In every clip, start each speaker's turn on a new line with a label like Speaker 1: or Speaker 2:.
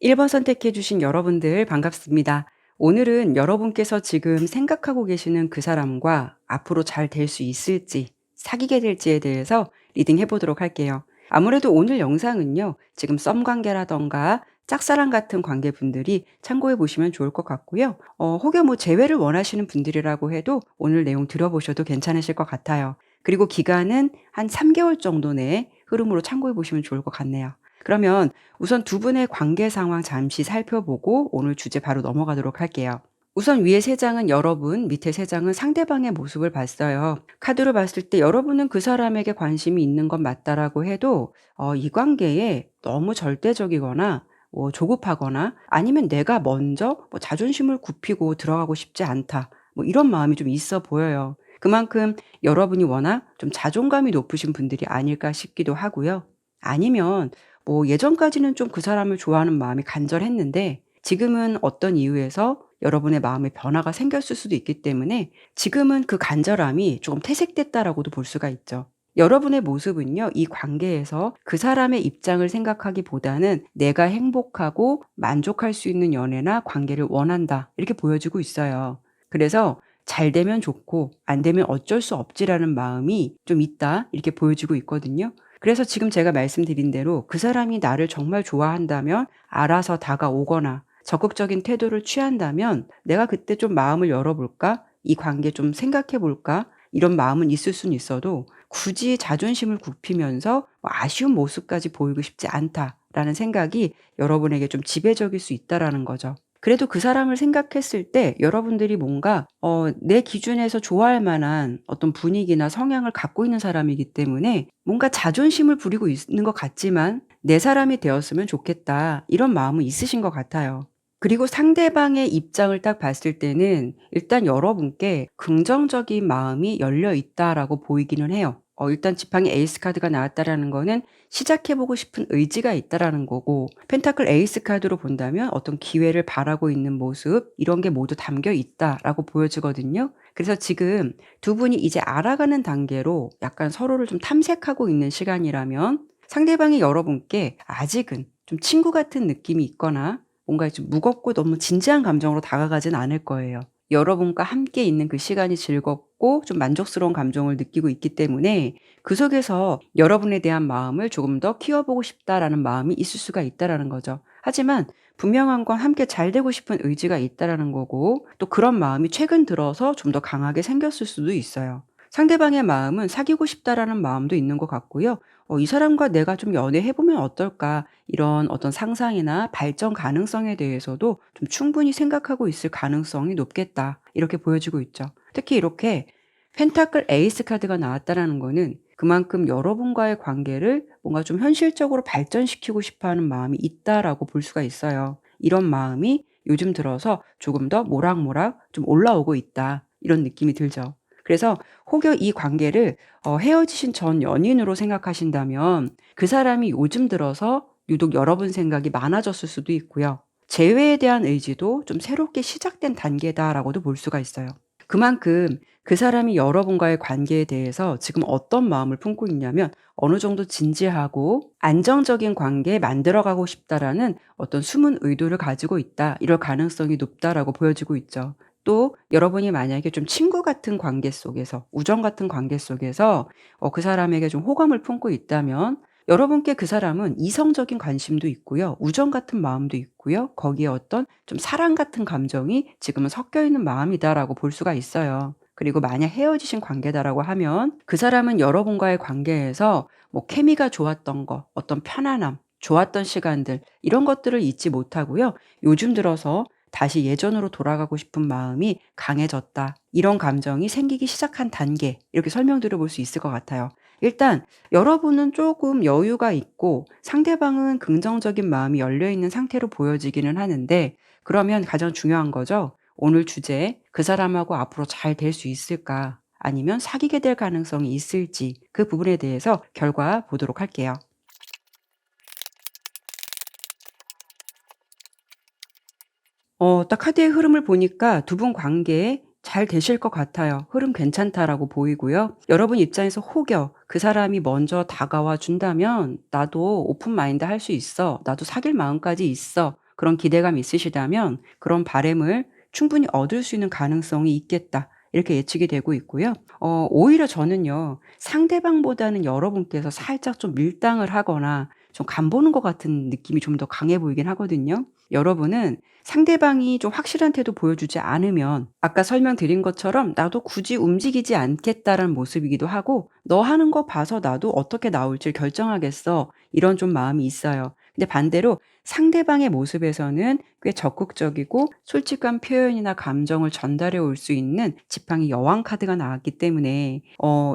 Speaker 1: 1번 선택해 주신 여러분들 반갑습니다. 오늘은 여러분께서 지금 생각하고 계시는 그 사람과 앞으로 잘 될 수 있을지, 사귀게 될지에 대해서 리딩해 보도록 할게요. 아무래도 오늘 영상은요, 지금 썸 관계라던가 짝사랑 같은 관계분들이 참고해 보시면 좋을 것 같고요. 혹여 뭐 재회를 원하시는 분들이라고 해도 오늘 내용 들어보셔도 괜찮으실 것 같아요. 그리고 기간은 한 3개월 정도 내에 흐름으로 참고해 보시면 좋을 것 같네요. 그러면 우선 두 분의 관계 상황 잠시 살펴보고 오늘 주제 바로 넘어가도록 할게요. 우선 위에 세 장은 여러분, 밑에 세 장은 상대방의 모습을 봤어요. 카드로 봤을 때 여러분은 그 사람에게 관심이 있는 건 맞다라고 해도 이 관계에 너무 절대적이거나 조급하거나 아니면 내가 먼저 자존심을 굽히고 들어가고 싶지 않다. 이런 마음이 좀 있어 보여요. 그만큼 여러분이 워낙 좀 자존감이 높으신 분들이 아닐까 싶기도 하고요. 아니면 예전까지는 좀 그 사람을 좋아하는 마음이 간절했는데 지금은 어떤 이유에서 여러분의 마음에 변화가 생겼을 수도 있기 때문에 지금은 그 간절함이 조금 퇴색됐다라고도 볼 수가 있죠. 여러분의 모습은요, 이 관계에서 그 사람의 입장을 생각하기보다는 내가 행복하고 만족할 수 있는 연애나 관계를 원한다. 이렇게 보여지고 있어요. 그래서 잘 되면 좋고 안 되면 어쩔 수 없지라는 마음이 좀 있다. 이렇게 보여지고 있거든요. 그래서 지금 제가 말씀드린 대로 그 사람이 나를 정말 좋아한다면 알아서 다가오거나 적극적인 태도를 취한다면 '내가 그때 좀 마음을 열어볼까? 이 관계 좀 생각해 볼까?' 이런 마음은 있을 수는 있어도 굳이 자존심을 굽히면서 아쉬운 모습까지 보이고 싶지 않다라는 생각이 여러분에게 좀 지배적일 수 있다라는 거죠. 그래도 그 사람을 생각했을 때 여러분들이 뭔가 내 기준에서 좋아할 만한 어떤 분위기나 성향을 갖고 있는 사람이기 때문에 뭔가 자존심을 부리고 있는 것 같지만 '내 사람이 되었으면 좋겠다.' 이런 마음은 있으신 것 같아요. 그리고 상대방의 입장을 딱 봤을 때는 일단 여러분께 긍정적인 마음이 열려 있다라고 보이기는 해요. 일단 지팡이 에이스 카드가 나왔다라는 거는 시작해 보고 싶은 의지가 있다라는 거고, 펜타클 에이스 카드로 본다면 어떤 기회를 바라고 있는 모습, 이런 게 모두 담겨 있다라고 보여지거든요. 그래서 지금 두 분이 이제 알아가는 단계로 약간 서로를 좀 탐색하고 있는 시간이라면 상대방이 여러분께 아직은 좀 친구 같은 느낌이 있거나 뭔가 좀 무겁고 너무 진지한 감정으로 다가가진 않을 거예요. 여러분과 함께 있는 그 시간이 즐겁고 좀 만족스러운 감정을 느끼고 있기 때문에 그 속에서 여러분에 대한 마음을 조금 더 키워보고 싶다라는 마음이 있을 수가 있다라는 거죠. 하지만 분명한 건 함께 잘 되고 싶은 의지가 있다라는 거고, 또 그런 마음이 최근 들어서 좀 더 강하게 생겼을 수도 있어요. 상대방의 마음은 사귀고 싶다라는 마음도 있는 것 같고요. '이 사람과 내가 좀 연애해 보면 어떨까?' 이런 어떤 상상이나 발전 가능성에 대해서도 좀 충분히 생각하고 있을 가능성이 높겠다. 이렇게 보여지고 있죠. 특히 이렇게 펜타클 에이스 카드가 나왔다라는 거는 그만큼 여러분과의 관계를 뭔가 좀 현실적으로 발전시키고 싶어 하는 마음이 있다라고 볼 수가 있어요. 이런 마음이 요즘 들어서 조금 더 모락모락 좀 올라오고 있다. 이런 느낌이 들죠. 그래서 혹여 이 관계를 헤어지신 전 연인으로 생각하신다면 그 사람이 요즘 들어서 유독 여러분 생각이 많아졌을 수도 있고요. 재회에 대한 의지도 좀 새롭게 시작된 단계다라고도 볼 수가 있어요. 그만큼 그 사람이 여러분과의 관계에 대해서 지금 어떤 마음을 품고 있냐면 어느 정도 진지하고 안정적인 관계 만들어가고 싶다라는 어떤 숨은 의도를 가지고 있다. 이럴 가능성이 높다라고 보여지고 있죠. 또 여러분이 만약에 좀 친구 같은 관계 속에서 우정 같은 관계 속에서 그 사람에게 좀 호감을 품고 있다면 여러분께 그 사람은 이성적인 관심도 있고요. 우정 같은 마음도 있고요. 거기에 어떤 좀 사랑 같은 감정이 지금은 섞여 있는 마음이다라고 볼 수가 있어요. 그리고 만약 헤어지신 관계다라고 하면 그 사람은 여러분과의 관계에서 케미가 좋았던 거, 어떤 편안함, 좋았던 시간들 이런 것들을 잊지 못하고요. 요즘 들어서 다시 예전으로 돌아가고 싶은 마음이 강해졌다. 이런 감정이 생기기 시작한 단계 이렇게 설명드려 볼 수 있을 것 같아요. 일단 여러분은 조금 여유가 있고 상대방은 긍정적인 마음이 열려 있는 상태로 보여지기는 하는데, 그러면 가장 중요한 거죠. 오늘 주제 그 사람하고 앞으로 잘 될 수 있을까? 아니면 사귀게 될 가능성이 있을지 그 부분에 대해서 결과 보도록 할게요. 딱 카드의 흐름을 보니까 두 분 관계 잘 되실 것 같아요. 흐름 괜찮다라고 보이고요. 여러분 입장에서 혹여 그 사람이 먼저 다가와 준다면 '나도 오픈 마인드 할 수 있어. 나도 사귈 마음까지 있어.' 그런 기대감이 있으시다면 그런 바람을 충분히 얻을 수 있는 가능성이 있겠다. 이렇게 예측이 되고 있고요. 오히려 저는요. 상대방보다는 여러분께서 살짝 좀 밀당을 하거나 좀 간보는 것 같은 느낌이 좀 더 강해 보이긴 하거든요. 여러분은 상대방이 좀 확실한 태도 보여주지 않으면 아까 설명드린 것처럼 '나도 굳이 움직이지 않겠다.'라는 모습이기도 하고 '너 하는 거 봐서 나도 어떻게 나올지를 결정하겠어.' 이런 좀 마음이 있어요. 근데 반대로 상대방의 모습에서는 꽤 적극적이고 솔직한 표현이나 감정을 전달해 올 수 있는 지팡이 여왕 카드가 나왔기 때문에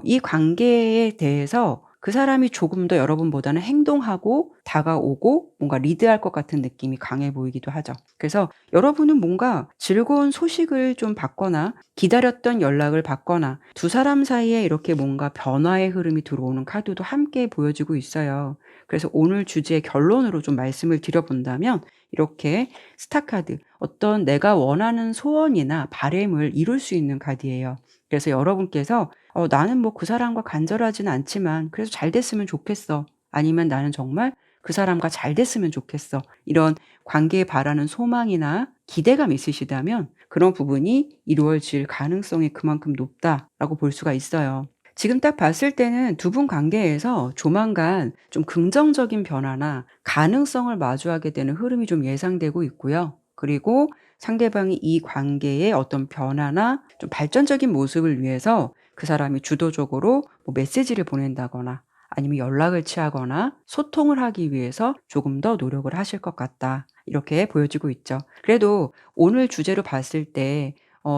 Speaker 1: 이 관계에 대해서 그 사람이 조금 더 여러분보다는 행동하고 다가오고 뭔가 리드할 것 같은 느낌이 강해 보이기도 하죠. 그래서 여러분은 뭔가 즐거운 소식을 좀 받거나 기다렸던 연락을 받거나 두 사람 사이에 이렇게 뭔가 변화의 흐름이 들어오는 카드도 함께 보여지고 있어요. 그래서 오늘 주제의 결론으로 좀 말씀을 드려본다면 이렇게 스타 카드, 어떤 내가 원하는 소원이나 바람을 이룰 수 있는 카드예요. 그래서 여러분께서 '나는 뭐 그 사람과 간절하지는 않지만 그래도 잘 됐으면 좋겠어.' 아니면 '나는 정말 그 사람과 잘 됐으면 좋겠어.' 이런 관계에 바라는 소망이나 기대감이 있으시다면 그런 부분이 이루어질 가능성이 그만큼 높다라고 볼 수가 있어요. 지금 딱 봤을 때는 두 분 관계에서 조만간 좀 긍정적인 변화나 가능성을 마주하게 되는 흐름이 좀 예상되고 있고요. 그리고 상대방이 이 관계의 어떤 변화나 좀 발전적인 모습을 위해서 그 사람이 주도적으로 뭐 메시지를 보낸다거나 아니면 연락을 취하거나 소통을 하기 위해서 조금 더 노력을 하실 것 같다. 이렇게 보여지고 있죠. 그래도 오늘 주제로 봤을 때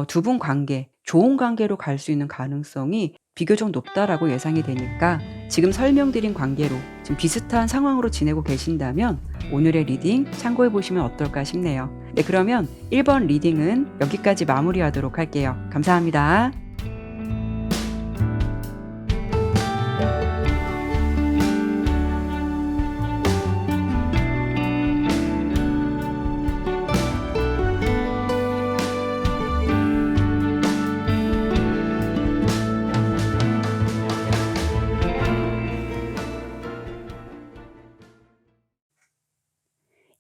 Speaker 1: 두 분 관계, 좋은 관계로 갈 수 있는 가능성이 비교적 높다라고 예상이 되니까 지금 설명드린 관계로 지금 비슷한 상황으로 지내고 계신다면 오늘의 리딩 참고해 보시면 어떨까 싶네요. 네, 그러면 1번 리딩은 여기까지 마무리하도록 할게요. 감사합니다.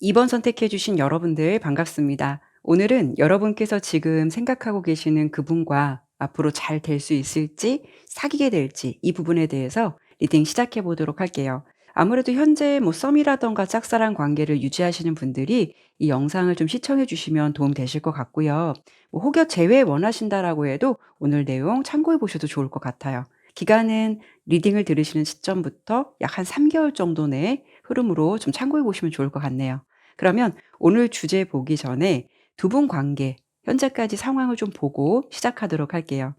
Speaker 1: 2번 선택해 주신 여러분들 반갑습니다. 오늘은 여러분께서 지금 생각하고 계시는 그분과 앞으로 잘 될 수 있을지, 사귀게 될지 이 부분에 대해서 리딩 시작해 보도록 할게요. 아무래도 현재 뭐 썸이라든가 짝사랑 관계를 유지하시는 분들이 이 영상을 좀 시청해 주시면 도움 되실 것 같고요. 뭐 혹여 재회 원하신다라고 해도 오늘 내용 참고해 보셔도 좋을 것 같아요. 기간은 리딩을 들으시는 시점부터 약 한 3개월 정도 내의 흐름으로 좀 참고해 보시면 좋을 것 같네요. 그러면 오늘 주제 보기 전에 두 분 관계 현재까지 상황을 좀 보고 시작하도록 할게요.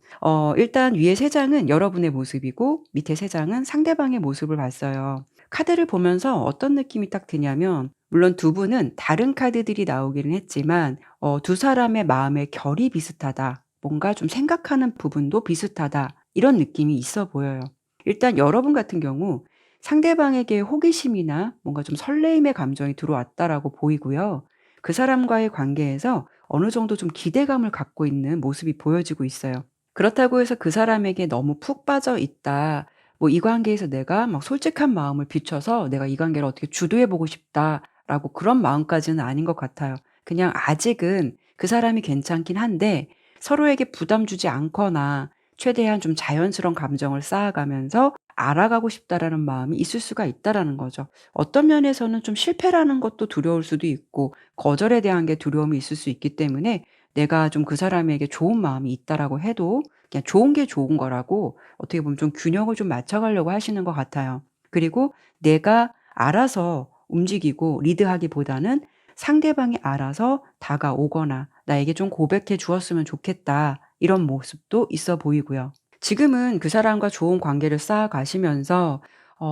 Speaker 1: 일단 위에 세 장은 여러분의 모습이고 밑에 세 장은 상대방의 모습을 봤어요. 카드를 보면서 어떤 느낌이 딱 드냐면 물론 두 분은 다른 카드들이 나오기는 했지만 두 사람의 마음의 결이 비슷하다. 뭔가 좀 생각하는 부분도 비슷하다. 이런 느낌이 있어 보여요. 일단 여러분 같은 경우 상대방에게 호기심이나 뭔가 좀 설레임의 감정이 들어왔다라고 보이고요. 그 사람과의 관계에서 어느 정도 좀 기대감을 갖고 있는 모습이 보여지고 있어요. 그렇다고 해서 그 사람에게 너무 푹 빠져 있다. 뭐 이 관계에서 내가 막 솔직한 마음을 비춰서 내가 이 관계를 어떻게 주도해 보고 싶다라고 그런 마음까지는 아닌 것 같아요. 그냥 아직은 그 사람이 괜찮긴 한데 서로에게 부담 주지 않거나 최대한 좀 자연스러운 감정을 쌓아가면서 알아가고 싶다라는 마음이 있을 수가 있다라는 거죠. 어떤 면에서는 좀 실패라는 것도 두려울 수도 있고 거절에 대한 게 두려움이 있을 수 있기 때문에 내가 좀 그 사람에게 좋은 마음이 있다라고 해도 그냥 좋은 게 좋은 거라고 어떻게 보면 좀 균형을 좀 맞춰가려고 하시는 것 같아요. 그리고 내가 알아서 움직이고 리드하기보다는 상대방이 알아서 다가오거나 나에게 좀 고백해 주었으면 좋겠다. 이런 모습도 있어 보이고요. 지금은 그 사람과 좋은 관계를 쌓아 가시면서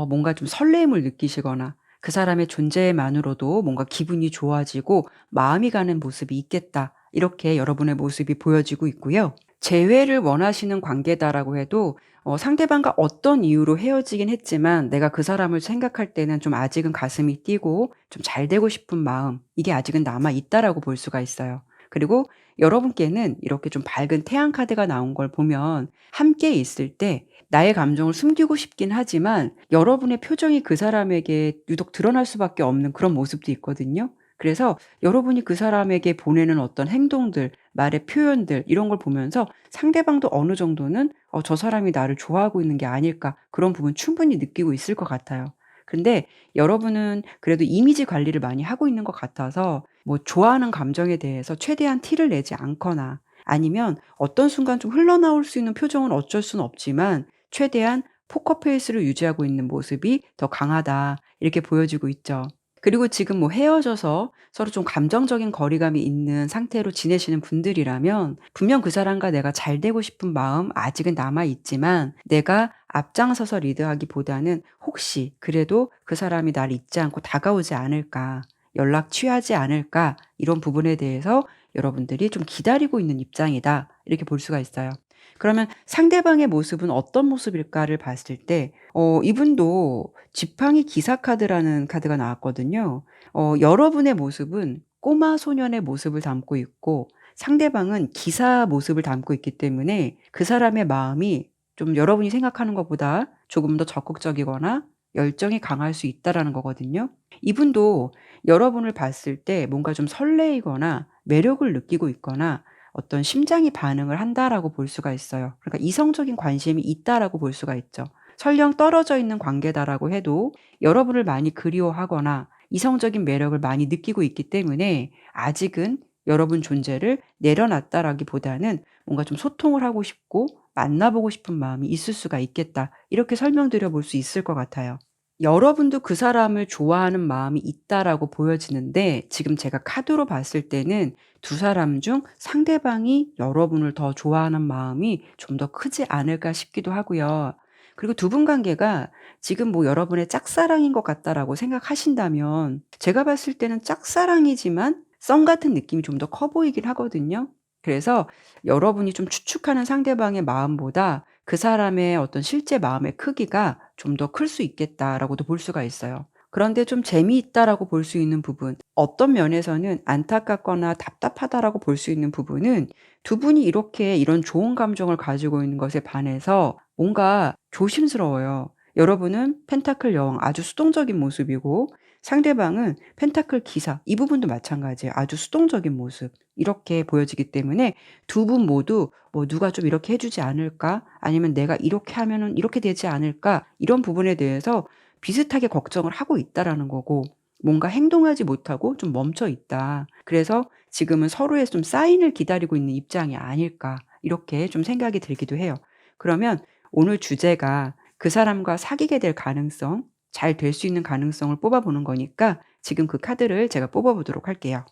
Speaker 1: 뭔가 좀 설레임을 느끼시거나 그 사람의 존재만으로도 뭔가 기분이 좋아지고 마음이 가는 모습이 있겠다. 이렇게 여러분의 모습이 보여지고 있고요. 재회를 원하시는 관계다라고 해도 상대방과 어떤 이유로 헤어지긴 했지만 내가 그 사람을 생각할 때는 좀 아직은 가슴이 뛰고 좀 잘 되고 싶은 마음 이게 아직은 남아 있다라고 볼 수가 있어요. 그리고 여러분께는 이렇게 좀 밝은 태양 카드가 나온 걸 보면 함께 있을 때 나의 감정을 숨기고 싶긴 하지만 여러분의 표정이 그 사람에게 유독 드러날 수밖에 없는 그런 모습도 있거든요. 그래서 여러분이 그 사람에게 보내는 어떤 행동들, 말의 표현들 이런 걸 보면서 상대방도 어느 정도는 '저 사람이 나를 좋아하고 있는 게 아닐까.' 그런 부분 충분히 느끼고 있을 것 같아요. 근데 여러분은 그래도 이미지 관리를 많이 하고 있는 것 같아서 뭐 좋아하는 감정에 대해서 최대한 티를 내지 않거나 아니면 어떤 순간 좀 흘러나올 수 있는 표정은 어쩔 수는 없지만 최대한 포커페이스를 유지하고 있는 모습이 더 강하다 이렇게 보여지고 있죠. 그리고 지금 뭐 헤어져서 서로 좀 감정적인 거리감이 있는 상태로 지내시는 분들이라면 분명 그 사람과 내가 잘 되고 싶은 마음 아직은 남아 있지만 내가 앞장서서 리드하기보다는 혹시 그래도 그 사람이 날 잊지 않고 다가오지 않을까, 연락 취하지 않을까 이런 부분에 대해서 여러분들이 좀 기다리고 있는 입장이다. 이렇게 볼 수가 있어요. 그러면 상대방의 모습은 어떤 모습일까를 봤을 때 이분도 지팡이 기사 카드라는 카드가 나왔거든요. 여러분의 모습은 꼬마 소년의 모습을 담고 있고 상대방은 기사 모습을 담고 있기 때문에 그 사람의 마음이 좀 여러분이 생각하는 것보다 조금 더 적극적이거나 열정이 강할 수 있다라는 거거든요. 이분도 여러분을 봤을 때 뭔가 좀 설레이거나 매력을 느끼고 있거나 어떤 심장이 반응을 한다라고 볼 수가 있어요. 그러니까 이성적인 관심이 있다라고 볼 수가 있죠. 설령 떨어져 있는 관계다라고 해도 여러분을 많이 그리워하거나 이성적인 매력을 많이 느끼고 있기 때문에 아직은 여러분 존재를 내려놨다라기보다는 뭔가 좀 소통을 하고 싶고 만나보고 싶은 마음이 있을 수가 있겠다. 이렇게 설명드려 볼 수 있을 것 같아요. 여러분도 그 사람을 좋아하는 마음이 있다라고 보여지는데 지금 제가 카드로 봤을 때는 두 사람 중 상대방이 여러분을 더 좋아하는 마음이 좀 더 크지 않을까 싶기도 하고요. 그리고 두 분 관계가 지금 뭐 여러분의 짝사랑인 것 같다라고 생각하신다면 제가 봤을 때는 짝사랑이지만 썸 같은 느낌이 좀 더 커 보이긴 하거든요. 그래서 여러분이 좀 추측하는 상대방의 마음보다 그 사람의 어떤 실제 마음의 크기가 좀 더 클 수 있겠다라고도 볼 수가 있어요. 그런데 좀 재미있다라고 볼 수 있는 부분, 어떤 면에서는 안타깝거나 답답하다라고 볼 수 있는 부분은 두 분이 이렇게 이런 좋은 감정을 가지고 있는 것에 반해서 뭔가 조심스러워요. 여러분은 펜타클 여왕 아주 수동적인 모습이고 상대방은 펜타클 기사 이 부분도 마찬가지예요. 아주 수동적인 모습. 이렇게 보여지기 때문에 두 분 모두 뭐 '누가 좀 이렇게 해 주지 않을까?' 아니면 '내가 이렇게 하면은 이렇게 되지 않을까?' 이런 부분에 대해서 비슷하게 걱정을 하고 있다라는 거고 뭔가 행동하지 못하고 좀 멈춰 있다. 그래서 지금은 서로의 좀 사인을 기다리고 있는 입장이 아닐까 이렇게 좀 생각이 들기도 해요. 그러면 오늘 주제가 그 사람과 사귀게 될 가능성, 잘 될 수 있는 가능성을 뽑아 보는 거니까 지금 그 카드를 제가 뽑아 보도록 할게요.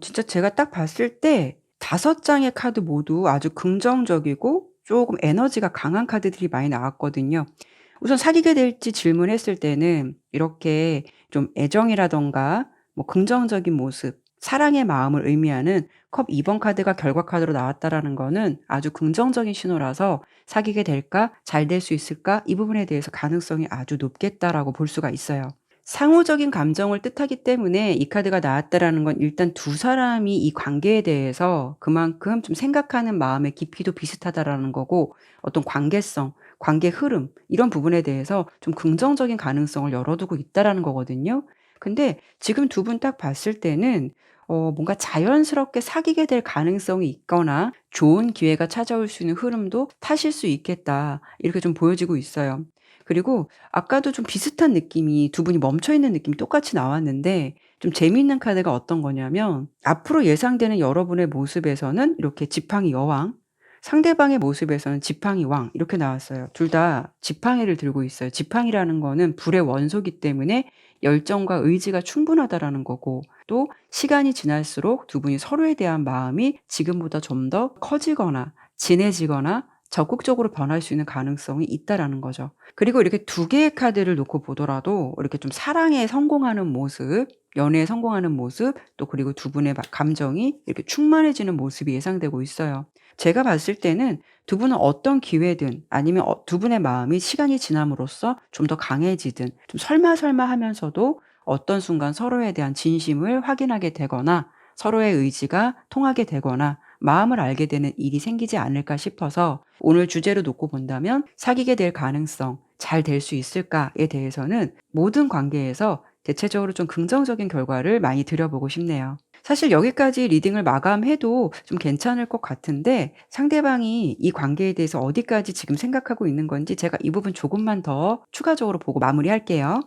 Speaker 1: 진짜 제가 딱 봤을 때 5 장의 카드 모두 아주 긍정적이고 쪼금 에너지가 강한 카드들이 많이 나왔거든요. 우선 사귀게 될지 질문했을 때는 이렇게 좀 애정이라든가 뭐 긍정적인 모습, 사랑의 마음을 의미하는 컵 2번 카드가 결과 카드로 나왔다라는 거는 아주 긍정적인 신호라서 '사귀게 될까? 잘 될 수 있을까?' 이 부분에 대해서 가능성이 아주 높겠다라고 볼 수가 있어요. 상호적인 감정을 뜻하기 때문에 이 카드가 나왔다라는 건 일단 두 사람이 이 관계에 대해서 그만큼 좀 생각하는 마음의 깊이도 비슷하다라는 거고 어떤 관계성, 관계 흐름 이런 부분에 대해서 좀 긍정적인 가능성을 열어두고 있다라는 거거든요. 근데 지금 두 분 딱 봤을 때는 뭔가 자연스럽게 사귀게 될 가능성이 있거나 좋은 기회가 찾아올 수 있는 흐름도 타실 수 있겠다. 이렇게 좀 보여지고 있어요. 그리고 아까도 좀 비슷한 느낌이 두 분이 멈춰 있는 느낌이 똑같이 나왔는데 좀 재미있는 카드가 어떤 거냐면 앞으로 예상되는 여러분의 모습에서는 이렇게 지팡이 여왕, 상대방의 모습에서는 지팡이 왕 이렇게 나왔어요. 둘 다 지팡이를 들고 있어요. 지팡이라는 거는 불의 원소이기 때문에 열정과 의지가 충분하다라는 거고 또 시간이 지날수록 두 분이 서로에 대한 마음이 지금보다 좀 더 커지거나 진해지거나 적극적으로 변할 수 있는 가능성이 있다라는 거죠. 그리고 이렇게 두 개의 카드를 놓고 보더라도 이렇게 좀 사랑에 성공하는 모습, 연애에 성공하는 모습, 또 그리고 두 분의 감정이 이렇게 충만해지는 모습이 예상되고 있어요. 제가 봤을 때는 두 분은 어떤 기회든 아니면 두 분의 마음이 시간이 지남으로써 좀 더 강해지든 좀 설마설마하면서도 어떤 순간 서로에 대한 진심을 확인하게 되거나 서로의 의지가 통하게 되거나 마음을 알게 되는 일이 생기지 않을까 싶어서 오늘 주제로 놓고 본다면 사귀게 될 가능성 잘 될 수 있을까에 대해서는 모든 관계에서 대체적으로 좀 긍정적인 결과를 많이 드려보고 싶네요. 사실 여기까지 리딩을 마감해도 좀 괜찮을 것 같은데 상대방이 이 관계에 대해서 어디까지 지금 생각하고 있는 건지 제가 이 부분 조금만 더 추가적으로 보고 마무리할게요.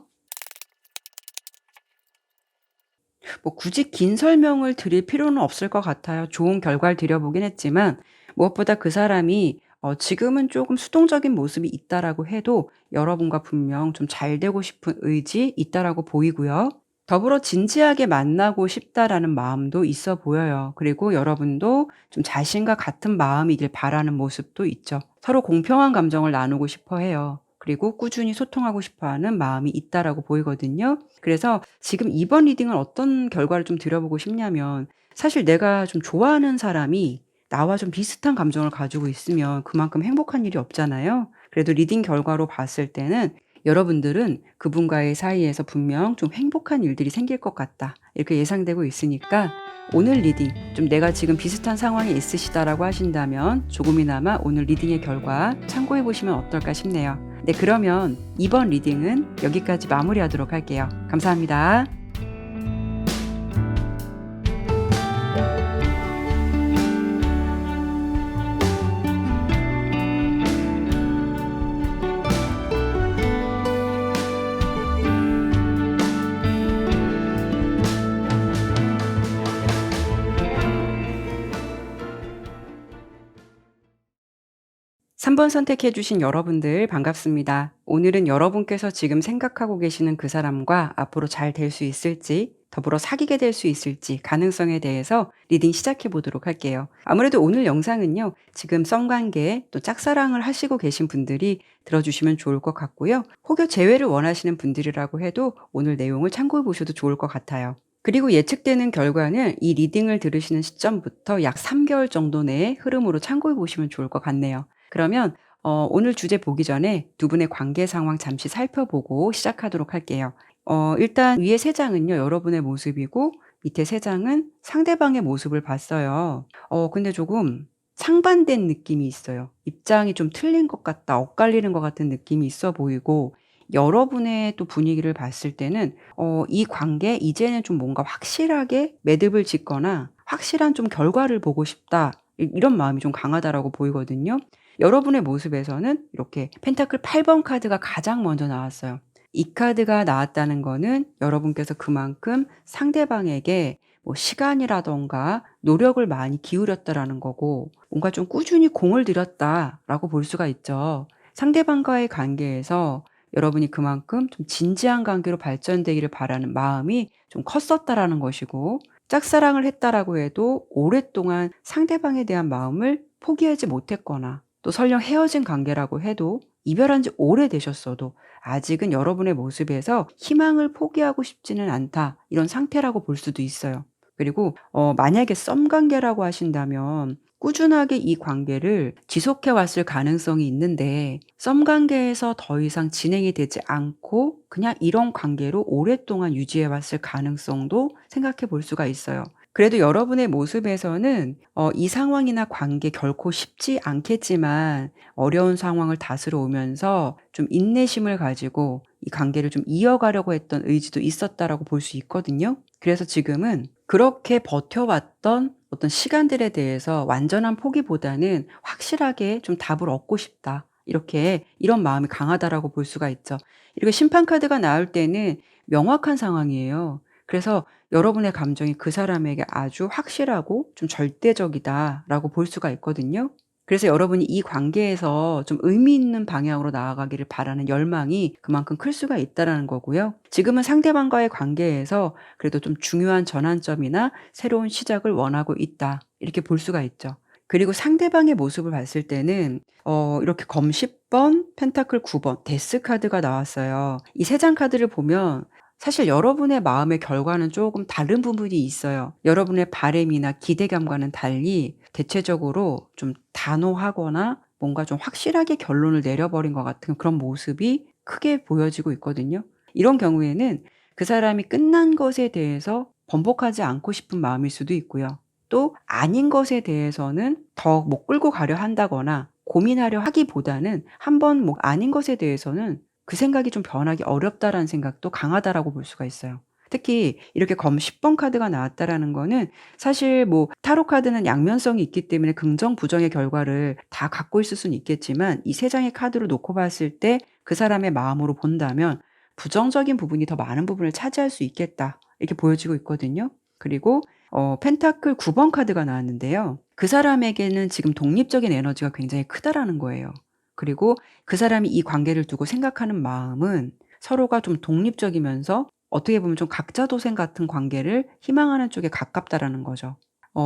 Speaker 1: 뭐 굳이 긴 설명을 드릴 필요는 없을 것 같아요. 좋은 결과를 드려보긴 했지만 무엇보다 그 사람이 지금은 조금 수동적인 모습이 있다라고 해도 여러분과 분명 좀 잘 되고 싶은 의지 있다라고 보이고요. 더불어 진지하게 만나고 싶다라는 마음도 있어 보여요. 그리고 여러분도 좀 자신과 같은 마음이길 바라는 모습도 있죠. 서로 공평한 감정을 나누고 싶어 해요. 그리고 꾸준히 소통하고 싶어 하는 마음이 있다라고 보이거든요. 그래서 지금 이번 리딩은 어떤 결과를 좀 드려보고 싶냐면 사실 내가 좀 좋아하는 사람이 나와 좀 비슷한 감정을 가지고 있으면 그만큼 행복한 일이 없잖아요. 그래도 리딩 결과로 봤을 때는 여러분들은 그분과의 사이에서 분명 좀 행복한 일들이 생길 것 같다. 이렇게 예상되고 있으니까 오늘 리딩 좀 내가 지금 비슷한 상황에 있으시다라고 하신다면 조금이나마 오늘 리딩의 결과 참고해 보시면 어떨까 싶네요. 네, 그러면 이번 리딩은 여기까지 마무리하도록 할게요. 감사합니다. 3번 선택해 주신 여러분들 반갑습니다. 오늘은 여러분께서 지금 생각하고 계시는 그 사람과 앞으로 잘 될 수 있을지, 더불어 사귀게 될 수 있을지 가능성에 대해서 리딩 시작해 보도록 할게요. 아무래도 오늘 영상은요, 지금 썸관계 또 짝사랑을 하시고 계신 분들이 들어주시면 좋을 것 같고요. 혹여 재회를 원하시는 분들이라고 해도 오늘 내용을 참고해 보셔도 좋을 것 같아요. 그리고 예측되는 결과는 이 리딩을 들으시는 시점부터 약 3개월 정도 내의 흐름으로 참고해 보시면 좋을 것 같네요. 그러면 오늘 주제 보기 전에 두 분의 관계 상황 잠시 살펴보고 시작하도록 할게요. 일단 위에 세 장은요, 여러분의 모습이고 밑에 세 장은 상대방의 모습을 봤어요. 근데 조금 상반된 느낌이 있어요. 입장이 좀 틀린 것 같다, 엇갈리는 것 같은 느낌이 있어 보이고 여러분의 또 분위기를 봤을 때는 이 관계 이제는 좀 뭔가 확실하게 매듭을 짓거나 확실한 좀 결과를 보고 싶다. 이런 마음이 좀 강하다라고 보이거든요. 여러분의 모습에서는 이렇게 펜타클 8번 카드가 가장 먼저 나왔어요. 이 카드가 나왔다는 거는 여러분께서 그만큼 상대방에게 뭐 시간이라던가 노력을 많이 기울였다라는 거고 뭔가 좀 꾸준히 공을 들였다라고 볼 수가 있죠. 상대방과의 관계에서 여러분이 그만큼 좀 진지한 관계로 발전되기를 바라는 마음이 좀 컸었다라는 것이고 짝사랑을 했다라고 해도 오랫동안 상대방에 대한 마음을 포기하지 못했거나 또 설령 헤어진 관계라고 해도 이별한 지 오래되셨어도 아직은 여러분의 모습에서 희망을 포기하고 싶지는 않다. 이런 상태라고 볼 수도 있어요. 그리고 만약에 썸 관계라고 하신다면 꾸준하게 이 관계를 지속해 왔을 가능성이 있는데 썸 관계에서 더 이상 진행이 되지 않고 그냥 이런 관계로 오랫동안 유지해 왔을 가능성도 생각해 볼 수가 있어요. 그래도 여러분의 모습에서는 이 상황이나 관계 결코 쉽지 않겠지만 어려운 상황을 다스려 오면서 좀 인내심을 가지고 이 관계를 좀 이어가려고 했던 의지도 있었다라고 볼 수 있거든요. 그래서 지금은 그렇게 버텨왔던 어떤 시간들에 대해서 완전한 포기보다는 확실하게 좀 답을 얻고 싶다. 이렇게 이런 마음이 강하다라고 볼 수가 있죠. 이렇게 심판 카드가 나올 때는 명확한 상황이에요. 그래서 여러분의 감정이 그 사람에게 아주 확실하고 좀 절대적이다라고 볼 수가 있거든요. 그래서 여러분이 이 관계에서 좀 의미 있는 방향으로 나아가기를 바라는 열망이 그만큼 클 수가 있다라는 거고요. 지금은 상대방과의 관계에서 그래도 좀 중요한 전환점이나 새로운 시작을 원하고 있다. 이렇게 볼 수가 있죠. 그리고 상대방의 모습을 봤을 때는 이렇게 검 10번, 펜타클 9번, 데스 카드가 나왔어요. 이 세 장 카드를 보면 사실 여러분의 마음의 결과는 조금 다른 부분이 있어요. 여러분의 바램이나 기대감과는 달리 대체적으로 좀 단호하거나 뭔가 좀 확실하게 결론을 내려버린 것 같은 그런 모습이 크게 보여지고 있거든요. 이런 경우에는 그 사람이 끝난 것에 대해서 번복하지 않고 싶은 마음일 수도 있고요. 또 아닌 것에 대해서는 더 못 끌고 가려 한다거나 고민하려 하기보다는 한번 뭐 아닌 것에 대해서는 그 생각이 좀 변하기 어렵다라는 생각도 강하다라고 볼 수가 있어요. 특히 이렇게 검 10번 카드가 나왔다라는 거는 사실 뭐 타로 카드는 양면성이 있기 때문에 긍정 부정의 결과를 다 갖고 있을 수는 있겠지만 이 세 장의 카드를 놓고 봤을 때 그 사람의 마음으로 본다면 '부정적인 부분이 더 많은 부분을 차지할 수 있겠다.' 이렇게 보여지고 있거든요. 그리고 펜타클 9번 카드가 나왔는데요. 그 사람에게는 지금 독립적인 에너지가 굉장히 크다라는 거예요. 그리고 그 사람이 이 관계를 두고 생각하는 마음은 서로가 좀 독립적이면서 어떻게 보면 좀 각자 도생 같은 관계를 희망하는 쪽에 가깝다라는 거죠.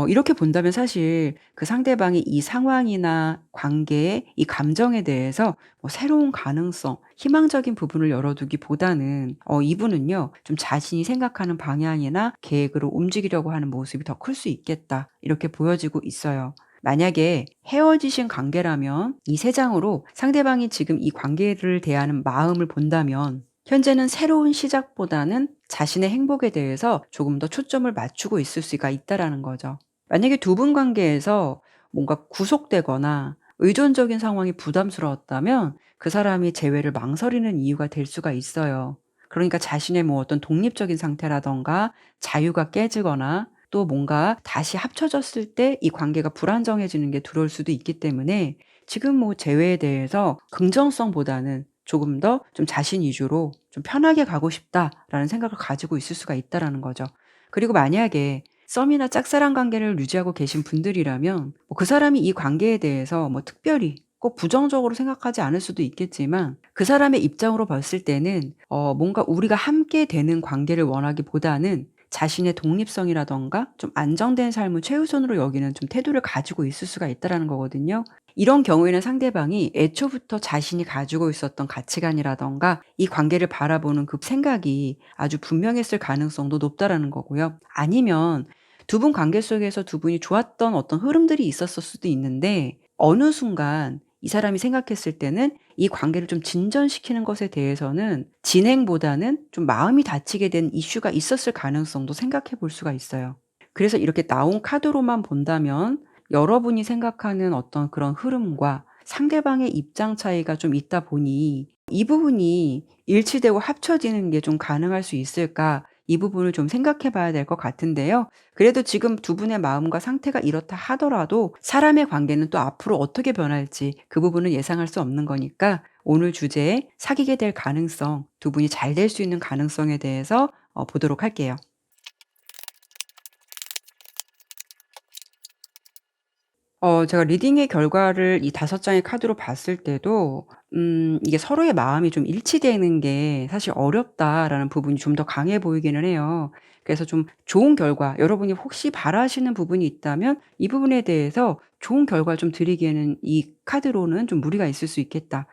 Speaker 1: 이렇게 본다면 사실 그 상대방이 이 상황이나 관계의 이 감정에 대해서 뭐 새로운 가능성, 희망적인 부분을 열어두기보다는 이분은요 좀 자신이 생각하는 방향이나 계획으로 움직이려고 하는 모습이 더 클 수 있겠다 이렇게 보여지고 있어요. 만약에 헤어지신 관계라면 이 세 장으로 상대방이 지금 이 관계를 대하는 마음을 본다면 현재는 새로운 시작보다는 자신의 행복에 대해서 조금 더 초점을 맞추고 있을 수가 있다라는 거죠. 만약에 두 분 관계에서 뭔가 구속되거나 의존적인 상황이 부담스러웠다면 그 사람이 재회를 망설이는 이유가 될 수가 있어요. 그러니까 자신의 뭐 어떤 독립적인 상태라든가 자유가 깨지거나 또 뭔가 다시 합쳐졌을 때 이 관계가 불안정해지는 게 두려울 수도 있기 때문에 지금 뭐 재회에 대해서 긍정성보다는 조금 더 좀 자신 위주로 좀 '편하게 가고 싶다.'라는 생각을 가지고 있을 수가 있다라는 거죠. 그리고 만약에 썸이나 짝사랑 관계를 유지하고 계신 분들이라면 뭐 그 사람이 이 관계에 대해서 뭐 특별히 꼭 부정적으로 생각하지 않을 수도 있겠지만 그 사람의 입장으로 봤을 때는 뭔가 우리가 함께 되는 관계를 원하기보다는 자신의 독립성이라든가 좀 안정된 삶을 최우선으로 여기는 좀 태도를 가지고 있을 수가 있다라는 거거든요. 이런 경우에는 상대방이 애초부터 자신이 가지고 있었던 가치관이라든가 이 관계를 바라보는 그 생각이 아주 분명했을 가능성도 높다라는 거고요. 아니면 두 분 관계 속에서 두 분이 좋았던 어떤 흐름들이 있었을 수도 있는데 어느 순간 이 사람이 생각했을 때는 이 관계를 좀 진전시키는 것에 대해서는 진행보다는 좀 마음이 다치게 된 이슈가 있었을 가능성도 생각해 볼 수가 있어요. 그래서 이렇게 나온 카드로만 본다면 여러분이 생각하는 어떤 그런 흐름과 상대방의 입장 차이가 좀 있다 보니 '이 부분이 일치되고 합쳐지는 게 좀 가능할 수 있을까?' 이 부분을 좀 생각해 봐야 될 것 같은데요. 그래도 지금 두 분의 마음과 상태가 이렇다 하더라도 사람의 관계는 또 앞으로 어떻게 변할지 그 부분은 예상할 수 없는 거니까 오늘 주제에 사귀게 될 가능성, 두 분이 잘 될 수 있는 가능성에 대해서 보도록 할게요. 제가 리딩의 결과를 이 5장의 카드로 봤을 때도 이게 서로의 마음이 좀 일치되는 게 사실 어렵다라는 부분이 좀 더 강해 보이기는 해요. 그래서 좀 좋은 결과 여러분이 혹시 바라시는 부분이 있다면 이 부분에 대해서 좋은 결과를 좀 드리기에는 이 카드로는 좀 무리가 있을 수 있겠다.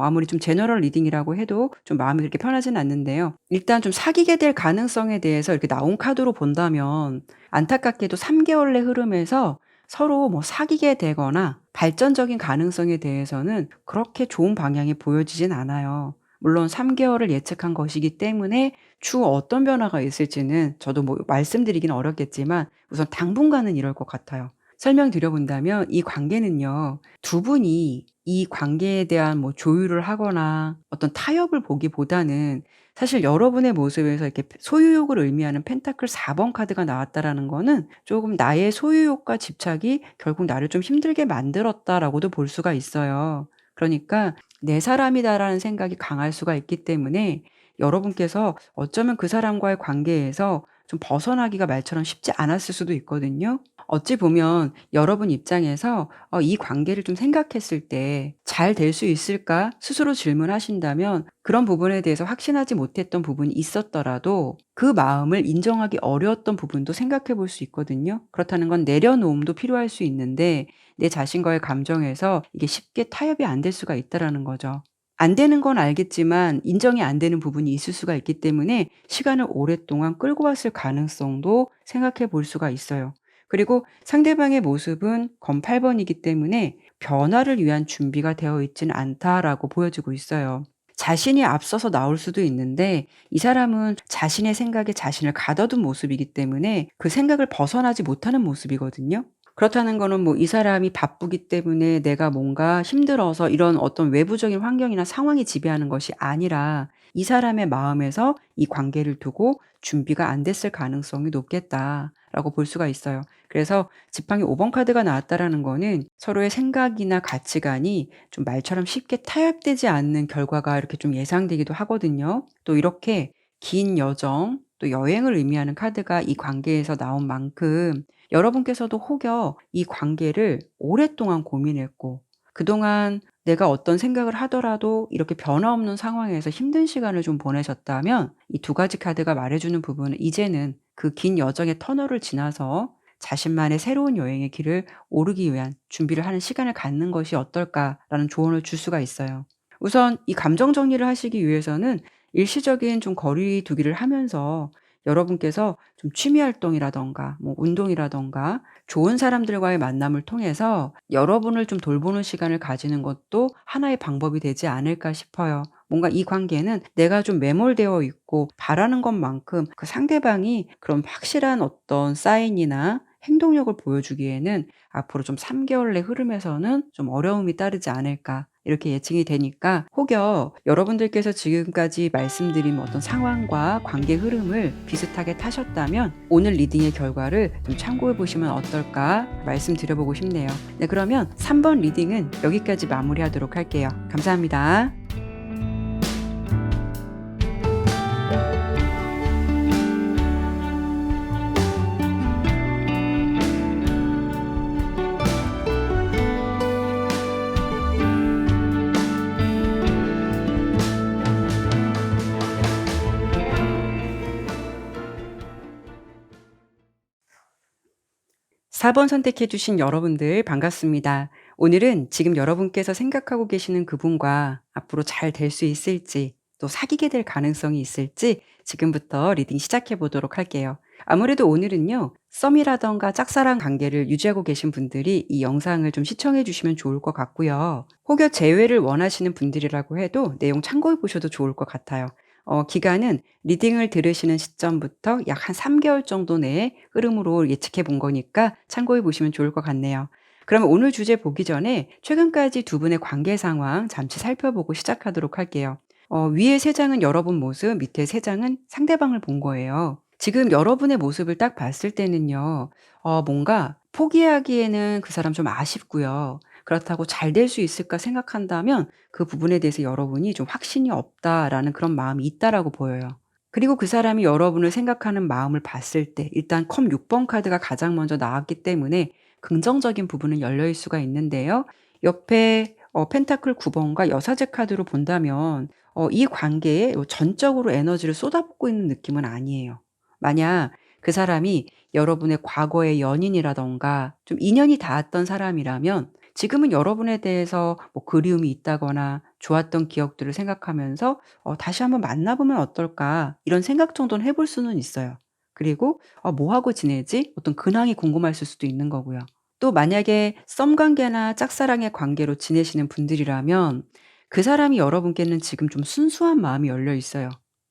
Speaker 1: 아무리 좀 제너럴 리딩이라고 해도 좀 마음이 그렇게 편하지는 않는데요. 일단 좀 사귀게 될 가능성에 대해서 이렇게 나온 카드로 본다면 안타깝게도 3 개월의 흐름에서 서로 뭐 사귀게 되거나 발전적인 가능성에 대해서는 그렇게 좋은 방향이 보여지진 않아요. 물론 3 개월을 예측한 것이기 때문에 추후 어떤 변화가 있을지는 저도 뭐 말씀드리기는 어렵겠지만 우선 당분간은 이럴 것 같아요. 설명드려 본다면 이 관계는요. 두 분이 이 관계에 대한 뭐 조율을 하거나 어떤 타협을 보기보다는 사실 여러분의 모습에서 이렇게 소유욕을 의미하는 펜타클 4번 카드가 나왔다라는 거는 조금 '나의 소유욕과 집착이 결국 나를 좀 힘들게 만들었다.'라고도 볼 수가 있어요. 그러니까 '내 사람이다.'라는 생각이 강할 수가 있기 때문에 여러분께서 어쩌면 그 사람과의 관계에서 좀 벗어나기가 말처럼 쉽지 않았을 수도 있거든요. 어찌 보면 여러분 입장에서 이 관계를 좀 생각했을 때 '잘 될 수 있을까?' 스스로 질문하신다면 그런 부분에 대해서 확신하지 못했던 부분이 있었더라도 그 마음을 인정하기 어려웠던 부분도 생각해 볼 수 있거든요. 그렇다는 건 내려놓음도 필요할 수 있는데 내 자신과의 감정에서 이게 쉽게 타협이 안 될 수가 있다라는 거죠. 안 되는 건 알겠지만 인정이 안 되는 부분이 있을 수가 있기 때문에 시간을 오랫동안 끌고 왔을 가능성도 생각해 볼 수가 있어요. 그리고 상대방의 모습은 검 8 번이기 때문에 '변화를 위한 준비가 되어 있지는 않다.'라고 보여지고 있어요. 자신이 앞서서 나올 수도 있는데 이 사람은 자신의 생각에 자신을 가둬둔 모습이기 때문에 그 생각을 벗어나지 못하는 모습이거든요. 그렇다는 거는 뭐 이 사람이 바쁘기 때문에 내가 뭔가 힘들어서 이런 어떤 외부적인 환경이나 상황이 지배하는 것이 아니라 이 사람의 마음에서 이 관계를 두고 준비가 안 됐을 가능성이 높겠다라고 볼 수가 있어요. 그래서 지팡이 5번 카드가 나왔다라는 거는 서로의 생각이나 가치관이 좀 말처럼 쉽게 타협되지 않는 결과가 이렇게 좀 예상되기도 하거든요. 또 이렇게 긴 여정, 또 여행을 의미하는 카드가 이 관계에서 나온 만큼 여러분께서도 혹여 이 관계를 오랫동안 고민했고 그동안 내가 어떤 생각을 하더라도 이렇게 변화 없는 상황에서 힘든 시간을 좀 보내셨다면 이 두 가지 카드가 말해주는 부분은 이제는 그 긴 여정의 터널을 지나서 자신만의 새로운 여행의 길을 오르기 위한 준비를 하는 시간을 갖는 것이 어떨까라는 조언을 줄 수가 있어요. 우선 이 감정 정리를 하시기 위해서는 일시적인 좀 거리 두기를 하면서 여러분께서 좀 취미 활동이라든가 뭐 운동이라든가 좋은 사람들과의 만남을 통해서 여러분을 좀 돌보는 시간을 가지는 것도 하나의 방법이 되지 않을까 싶어요. 뭔가 이 관계는 내가 좀 매몰되어 있고 바라는 것만큼 그 상대방이 그런 확실한 어떤 사인이나 행동력을 보여주기에는 앞으로 좀 3개월 내 흐름에서는 좀 어려움이 따르지 않을까 이렇게 예측이 되니까 혹여 여러분들께서 지금까지 말씀드린 어떤 상황과 관계 흐름을 비슷하게 타셨다면 오늘 리딩의 결과를 좀 참고해 보시면 어떨까 말씀드려보고 싶네요. 네, 그러면 3번 리딩은 여기까지 마무리하도록 할게요. 감사합니다. 4번 선택해 주신 여러분들 반갑습니다. 오늘은 지금 여러분께서 생각하고 계시는 그분과 앞으로 잘 될 수 있을지 또 사귀게 될 가능성이 있을지 지금부터 리딩 시작해 보도록 할게요. 아무래도 오늘은요. 썸이라던가 짝사랑 관계를 유지하고 계신 분들이 이 영상을 좀 시청해 주시면 좋을 것 같고요. 혹여 재회를 원하시는 분들이라고 해도 내용 참고해 보셔도 좋을 것 같아요. 기간은 리딩을 들으시는 시점부터 약 한 3개월 정도 내의 흐름으로 예측해 본 거니까 참고해 보시면 좋을 것 같네요. 그러면 오늘 주제 보기 전에 최근까지 두 분의 관계 상황 잠시 살펴보고 시작하도록 할게요. 위에 세 장은 여러분 모습, 밑에 세 장은 상대방을 본 거예요. 지금 여러분의 모습을 딱 봤을 때는요. 뭔가 포기하기에는 그 사람 좀 아쉽고요. 그렇다고 '잘 될 수 있을까?' 생각한다면 그 부분에 대해서 여러분이 좀 '확신이 없다.'라는 그런 마음이 있다라고 보여요. 그리고 그 사람이 여러분을 생각하는 마음을 봤을 때 일단 컵 6번 카드가 가장 먼저 나왔기 때문에 긍정적인 부분은 열려있을 수가 있는데요. 옆에 펜타클 9 번과 여사제 카드로 본다면 이 관계에 전적으로 에너지를 쏟아붓고 있는 느낌은 아니에요. 만약 그 사람이 여러분의 과거의 연인이라든가 좀 인연이 닿았던 사람이라면 지금은 여러분에 대해서 뭐 그리움이 있다거나 좋았던 기억들을 생각하면서 '다시 한번 만나 보면 어떨까?' 이런 생각 정도는 해볼 수는 있어요. 그리고 '뭐 하고 지내지?' 어떤 근황이 궁금하실 수도 있는 거고요. 또 만약에 썸 관계나 짝사랑의 관계로 지내시는 분들이라면 그 사람이 여러분께는 지금 좀 순수한 마음이 열려 있어요.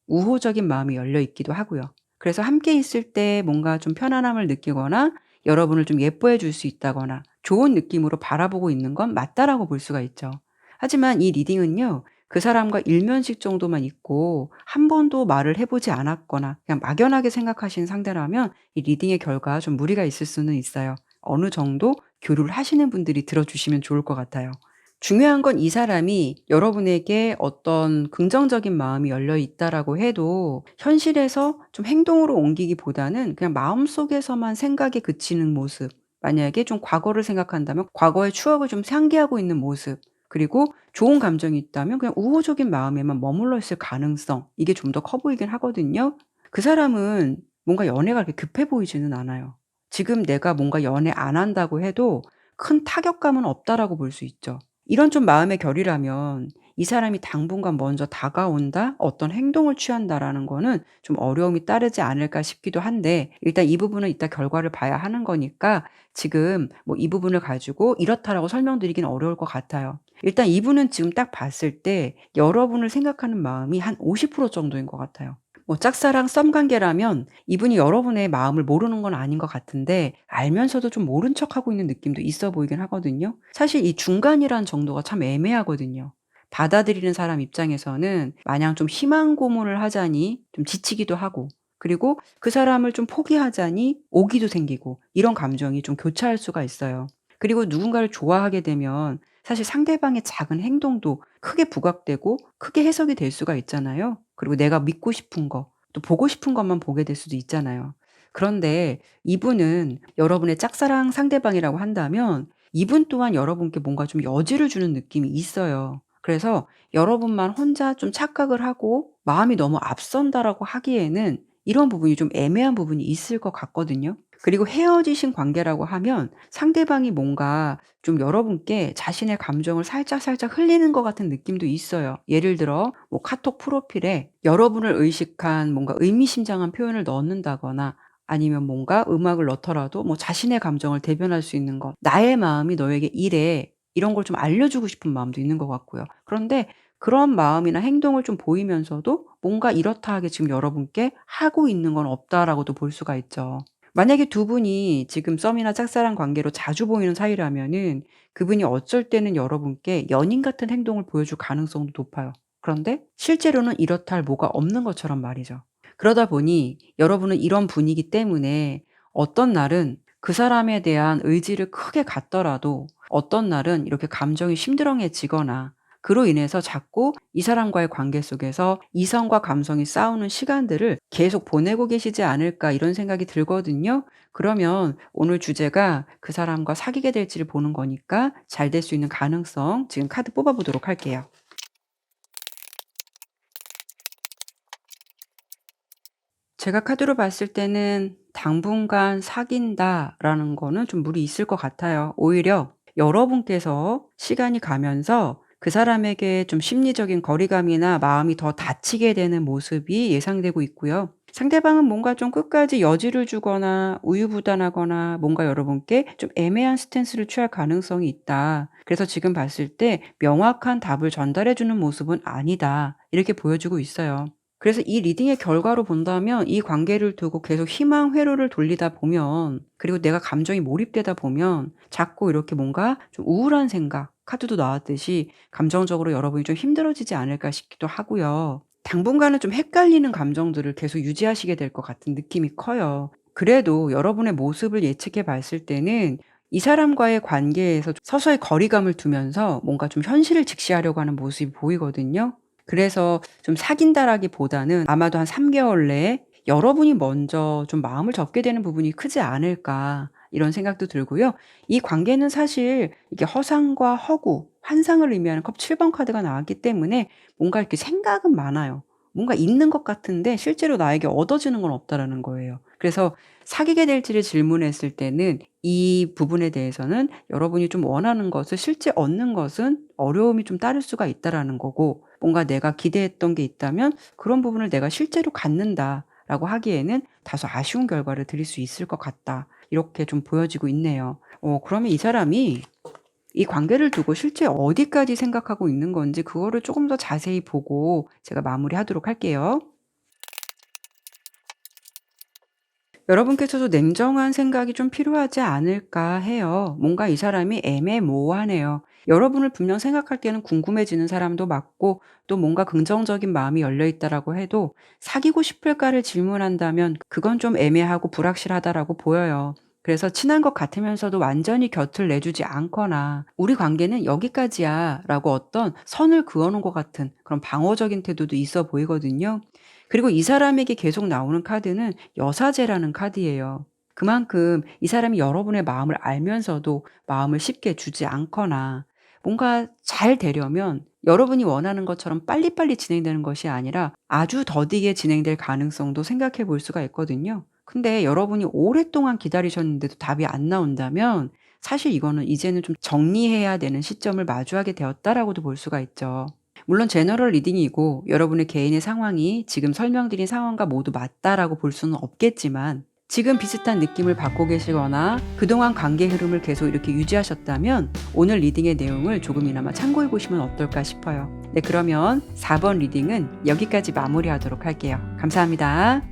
Speaker 1: 우호적인 마음이 열려 있기도 하고요. 그래서 함께 있을 때 뭔가 좀 편안함을 느끼거나 여러분을 좀 예뻐해 줄 수 있다거나 좋은 느낌으로 바라보고 있는 건 맞다라고 볼 수가 있죠. 하지만 이 리딩은요. 그 사람과 일면식 정도만 있고 한 번도 말을 해 보지 않았거나 그냥 막연하게 생각하시는 상대라면 이 리딩의 결과 좀 무리가 있을 수는 있어요. 어느 정도 교류를 하시는 분들이 들어 주시면 좋을 것 같아요. 중요한 건 이 사람이 여러분에게 어떤 긍정적인 마음이 열려 있다라고 해도 현실에서 좀 행동으로 옮기기보다는 그냥 마음속에서만 생각에 그치는 모습. 만약에 좀 과거를 생각한다면 과거의 추억을 좀 상기하고 있는 모습. 그리고 좋은 감정이 있다면 그냥 우호적인 마음에만 머물러 있을 가능성. 이게 좀 더 커 보이긴 하거든요. 그 사람은 뭔가 연애가 그렇게 급해 보이지는 않아요. 지금 내가 뭔가 연애 안 한다고 해도 큰 타격감은 없다라고 볼 수 있죠. 이런 좀 마음의 결이라면 이 사람이 당분간 먼저 다가온다, 어떤 행동을 취한다라는 거는 좀 어려움이 따르지 않을까 싶기도 한데 일단 이 부분은 이따 결과를 봐야 하는 거니까 지금 뭐 이 부분을 가지고 이렇다라고 설명드리기는 어려울 것 같아요. 일단 이분은 지금 딱 봤을 때 여러분을 생각하는 마음이 한 50% 정도인 것 같아요. 뭐 짝사랑 썸 관계라면 이분이 여러분의 마음을 모르는 건 아닌 것 같은데 알면서도 좀 모른 척하고 있는 느낌도 있어 보이긴 하거든요. 사실 이 중간이란 정도가 참 애매하거든요. 받아들이는 사람 입장에서는 마냥 좀 희망 고문을 하자니 좀 지치기도 하고, 그리고 그 사람을 좀 포기하자니 오기도 생기고, 이런 감정이 좀 교차할 수가 있어요. 그리고 누군가를 좋아하게 되면 사실 상대방의 작은 행동도 크게 부각되고 크게 해석이 될 수가 있잖아요. 그리고 내가 믿고 싶은 거, 또 보고 싶은 것만 보게 될 수도 있잖아요. 그런데 이분은 여러분의 짝사랑 상대방이라고 한다면 이분 또한 여러분께 뭔가 좀 여지를 주는 느낌이 있어요. 그래서 여러분만 혼자 좀 착각을 하고 마음이 너무 앞선다라고 하기에는 이런 부분이 좀 애매한 부분이 있을 것 같거든요. 그리고 헤어지신 관계라고 하면 상대방이 뭔가 좀 여러분께 자신의 감정을 살짝살짝 흘리는 것 같은 느낌도 있어요. 예를 들어 뭐 카톡 프로필에 여러분을 의식한 뭔가 의미심장한 표현을 넣는다거나, 아니면 뭔가 음악을 넣더라도 뭐 자신의 감정을 대변할 수 있는 것, "나의 마음이 너에게 이래." 이런 걸 좀 알려주고 싶은 마음도 있는 것 같고요. 그런데 그런 마음이나 행동을 좀 보이면서도 뭔가 이렇다 하게 지금 여러분께 하고 있는 건 없다라고도 볼 수가 있죠. 만약에 두 분이 지금 썸이나 짝사랑 관계로 자주 보이는 사이라면은 그분이 어쩔 때는 여러분께 연인 같은 행동을 보여줄 가능성도 높아요. 그런데 실제로는 이렇다 할 뭐가 없는 것처럼 말이죠. 그러다 보니 여러분은 이런 분위기 때문에 어떤 날은 그 사람에 대한 의지를 크게 갖더라도 어떤 날은 이렇게 감정이 심드렁해지거나, 그로 인해서 자꾸 이 사람과의 관계 속에서 이성과 감성이 싸우는 시간들을 계속 보내고 계시지 않을까, 이런 생각이 들거든요. 그러면 오늘 주제가 그 사람과 사귀게 될지를 보는 거니까 잘 될 수 있는 가능성 지금 카드 뽑아 보도록 할게요. 제가 카드로 봤을 때는 '당분간 사귄다.'라는 거는 좀 무리 있을 것 같아요. 오히려 여러분께서 시간이 가면서 그 사람에게 좀 심리적인 거리감이나 마음이 더 닫히게 되는 모습이 예상되고 있고요. 상대방은 뭔가 좀 끝까지 여지를 주거나 우유부단하거나 뭔가 여러분께 좀 애매한 스탠스를 취할 가능성이 있다. 그래서 지금 봤을 때 '명확한 답을 전달해 주는 모습은 아니다.' 이렇게 보여지고 있어요. 그래서 이 리딩의 결과로 본다면 이 관계를 두고 계속 희망 회로를 돌리다 보면, 그리고 내가 감정이 몰입되다 보면 자꾸 이렇게 뭔가 좀 우울한 생각, 카드도 나왔듯이 감정적으로 여러분이 좀 힘들어지지 않을까 싶기도 하고요. 당분간은 좀 헷갈리는 감정들을 계속 유지하시게 될 것 같은 느낌이 커요. 그래도 여러분의 모습을 예측해 봤을 때는 이 사람과의 관계에서 서서히 거리감을 두면서 뭔가 좀 현실을 직시하려고 하는 모습이 보이거든요. 그래서 좀 사귄다라기보다는 아마도 한 3 개월 내에 여러분이 먼저 좀 마음을 접게 되는 부분이 크지 않을까, 이런 생각도 들고요. 이 관계는 사실 이게 허상과 허구, 환상을 의미하는 컵 7번 카드가 나왔기 때문에 뭔가 이렇게 생각은 많아요. 뭔가 있는 것 같은데 실제로 나에게 얻어지는 건 없다라는 거예요. 그래서 사귀게 될지를 질문했을 때는 이 부분에 대해서는 여러분이 좀 원하는 것을 실제 얻는 것은 어려움이 좀 따를 수가 있다라는 거고, 뭔가 내가 기대했던 게 있다면 그런 부분을 내가 실제로 갖는다라고 하기에는 다소 아쉬운 결과를 드릴 수 있을 것 같다. 이렇게 좀 보여지고 있네요. 그러면 이 사람이 이 관계를 두고 실제 어디까지 생각하고 있는 건지 그거를 조금 더 자세히 보고 제가 마무리하도록 할게요. 여러분께서도 냉정한 생각이 좀 필요하지 않을까 해요. 뭔가 이 사람이 애매모호하네요. 여러분을 분명 생각할 때는 궁금해지는 사람도 맞고, 또 뭔가 긍정적인 마음이 열려 있다라고 해도 사귀고 싶을까를 질문한다면 그건 좀 애매하고 불확실하다라고 보여요. 그래서 친한 것 같으면서도 완전히 곁을 내주지 않거나 "우리 관계는 여기까지야 라고 어떤 선을 그어 놓은 것 같은 그런 방어적인 태도도 있어 보이거든요. 그리고 이 사람에게 계속 나오는 카드는 여사제라는 카드예요. 그만큼 이 사람이 여러분의 마음을 알면서도 마음을 쉽게 주지 않거나, 뭔가 잘 되려면 여러분이 원하는 것처럼 빨리빨리 진행되는 것이 아니라 아주 더디게 진행될 가능성도 생각해 볼 수가 있거든요. 근데 여러분이 오랫동안 기다리셨는데도 답이 안 나온다면 사실 이거는 이제는 좀 정리해야 되는 시점을 마주하게 되었다라고도 볼 수가 있죠. 물론 제너럴 리딩이고 여러분의 개인의 상황이 지금 설명드린 상황과 모두 맞다라고 볼 수는 없겠지만, 지금 비슷한 느낌을 받고 계시거나 그동안 관계 흐름을 계속 이렇게 유지하셨다면 오늘 리딩의 내용을 조금이나마 참고해 보시면 어떨까 싶어요. 네, 그러면 4번 리딩은 여기까지 마무리하도록 할게요. 감사합니다.